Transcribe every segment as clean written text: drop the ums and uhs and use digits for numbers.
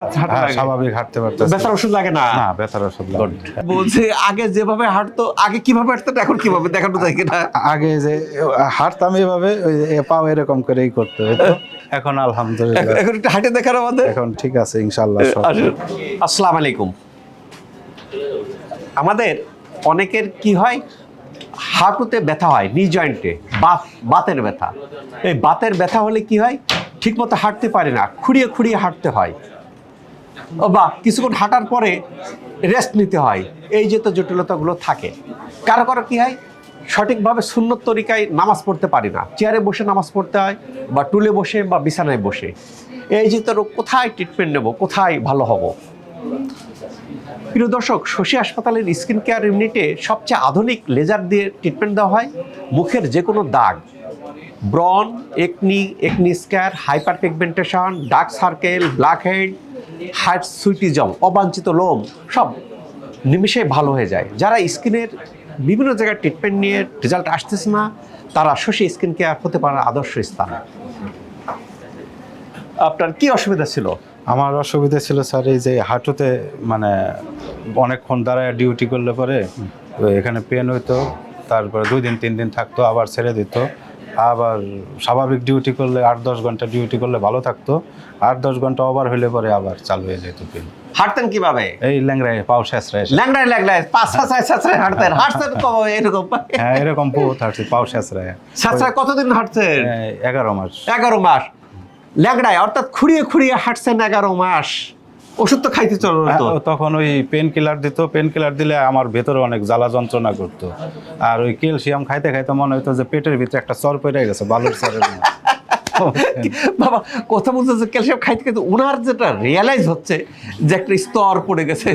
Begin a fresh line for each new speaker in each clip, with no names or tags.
স্বাভাবিক হাঁটতে পারতেছে।
ব্যথার ওষুধ লাগে না?
না, ব্যথার ওষুধ লাগে না।
বলছে আগে যেভাবে হাঁটতো, আগে কিভাবে হাঁটতো এখন কিভাবে দেখানো যায় কিনা?
আগে যে হাঁটতাম এভাবে, ওই পাও এরকম করেই করতে হতো। এখন আলহামদুলিল্লাহ
এখন একটু হাঁটে দেখার আমাদের।
এখন ঠিক আছে ইনশাআল্লাহ সব।
আসসালামু আলাইকুম। আমাদের অনেকের কি হয়, হাঁটুতে ব্যথা হয়, নি জয়েন্টে বাতের ব্যথা। এই বাতের ব্যথা হলে কি হয়, ঠিকমতো হাঁটতে পারে না, খুঁড়িয়ে খুঁড়িয়ে হাঁটতে হয়, বা কিছুক্ষণ হাঁটার পরে রেস্ট নিতে হয়। এই যে তো জটিলতাগুলো থাকে। কারো কারো কি হয়, সঠিকভাবে সুন্নত তরিকায় নামাজ পড়তে পারি না, চেয়ারে বসে নামাজ পড়তে হয়, বা টুলে বসে বা বিছানায় বসে। এই যে তো কোথায় ট্রিটমেন্ট নেব, কোথায় ভালো হব? প্রিয় দর্শক, শশী হাসপাতালের স্কিন কেয়ার ইউনিটে সবচেয়ে আধুনিক লেজার দিয়ে ট্রিটমেন্ট দেওয়া হয় মুখের যে কোনো দাগ, ব্রন, acne scar, hyperpigmentation, dark circle, blackhead, hirsutism, অবাঞ্ছিত লোম, সব নিমিষে ভালো হয়ে যায়। যারা স্কিনের বিভিন্ন জায়গায় ট্রিটমেন্ট নিয়ে রেজাল্ট আসতেছে না, তারা শশী স্কিন কেয়ার হতে পারে আদর্শ স্থান। আপনার কি অসুবিধা ছিল?
আমার অসুবিধা ছিল স্যার এই যে হাঁটুতে, মানে অনেকক্ষণ দাঁড়ায় ডিউটি করলে পরে এখানে পেন হইতো, তারপরে 2 দিন 3 দিন থাকতো, আবার ছেড়ে দিত। আবার স্বাভাবিক ডিউটি করলে 8-10 ঘন্টা ডিউটি করলে ভালো থাকতো, 8-10 ঘন্টা ওভার হইলে পরে আবার চালু হয়ে যেত পেন।
হাঁটতেন কিভাবে?
এই ল্যাংড়ায় পাও শেষরায়
ল্যাংড়ায় পাঁচ হাঁটতেন এরকম?
হ্যাঁ, এরকম বহুত হাঁটছি, পাও শেষরায়।
কতদিন হাঁটছেন?
11 মাস।
11 মাস ল্যাংড়ায়, অর্থাৎ খুঁড়িয়ে খুঁড়িয়ে হাঁটছেন 11 মাস। ওষুধ তো খাইতে চলো তো?
তখন ওই পেন কিলার দিত, পেন কিলার দিলে আমার ভেতরে অনেক জ্বালা যন্ত্রণা করতো। আর ওই ক্যালসিয়াম খাইতে খাইতে মনে হতো যে পেটের ভিতরে একটা চর পড়ে গেছে, বালুর চরের মতো।
বাবা, কথা বলতে যে ক্যালসিয়াম খাইতে খাইতে ওনার যেটা রিয়েলাইজ হচ্ছে যে একটা স্তর পড়ে গেছে।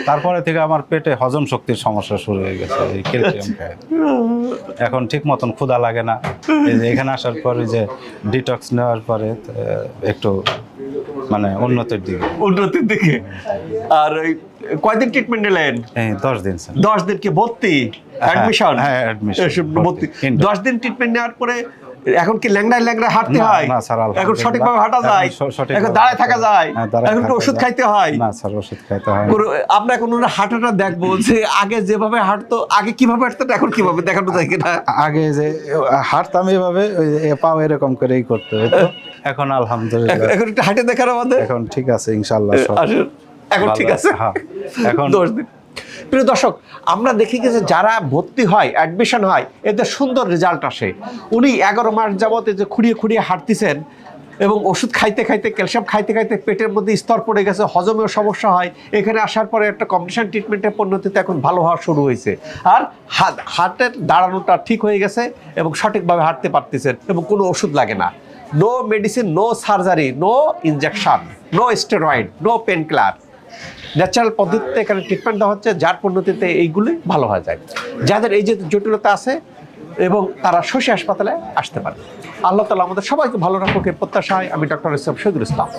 তারপরে থেকে আমার পেটে হজম শক্তির সমস্যা শুরু হয়ে গেছে এই ক্যালসিয়াম খাই। এখন ঠিক মতন ক্ষুধা লাগে না। এই যে এখানে আসার পর যে ডিটক্স নেওয়ার পরে একটু মানে উন্নতির দিকে। আর ওই কয়দিন ট্রিটমেন্ট নিলেন? 10 দিন স্যার।
10 দিন কি ভর্তি? অ্যাডমিশন?
হ্যাঁ, অ্যাডমিশন
ভর্তি। 10 দিন ট্রিটমেন্ট নেওয়ার পরে এখন কি ল্যাংড়ায় হাঁটতে হয়?
না স্যার,
এখন সঠিকভাবে হাঁটা যায়, এখন দাঁড়ায় থাকা যায়, এখন একটু ওষুধ খাইতে হয়?
না স্যার, ওষুধ খাইতে হয়।
আমরা এখন ওনার হাঁটাটা দেখবো যে আগে যেভাবে হাঁটতো, আগে কিভাবে হাঁটতো এখন কিভাবে দেখানো যায় কিনা?
আগে যে হাঁটতাম এভাবে, ওই পাও এরকম করেই করতে হতো। এখন আলহামদুলিল্লাহ
এখন একটু হাঁটে দেখার আমাদের।
এখন ঠিক আছে ইনশাআল্লাহ সব।
এখন ঠিক আছে।
হ্যাঁ, এখন
10 দিন। প্রিয় দর্শক, আমরা দেখি যে যারা ভর্তি হয়, অ্যাডমিশন হয়, এদের সুন্দর রেজাল্ট আসে। উনি 11 মাস যাবত যে খুঁড়িয়ে খুঁড়িয়ে হাঁটতেছেন এবং ওষুধ খাইতে খাইতে, ক্যালসিয়াম খাইতে খাইতে পেটের মধ্যে স্তর পড়ে গেছে, হজমেও সমস্যা হয়। এখানে আসার পরে একটা কম্বিনেশন ট্রিটমেন্টের পদ্ধতিতে এখন ভালো হওয়া শুরু হয়েছে। আর হার্টের দাঁড়ানোটা ঠিক হয়ে গেছে এবং সঠিকভাবে হাঁটতে পারতেছেন এবং কোনো ওষুধ লাগে না। No medicine, no surgery, no injection, no steroid, no painkiller. Natural পদ্ধতিতে এখানে ট্রিটমেন্ট দেওয়া হচ্ছে, যার পদ্ধতিতে এইগুলি ভালো হয়ে যায়। যাদের এই যে জটিলতা আছে এবং তারা শশী হাসপাতালে আসতে পারে। আল্লাহ তাআলা আমাদের সবাইকে ভালো রাখুক এই প্রত্যাশায়। আমি ডক্টর শহীদুল ইসলাম।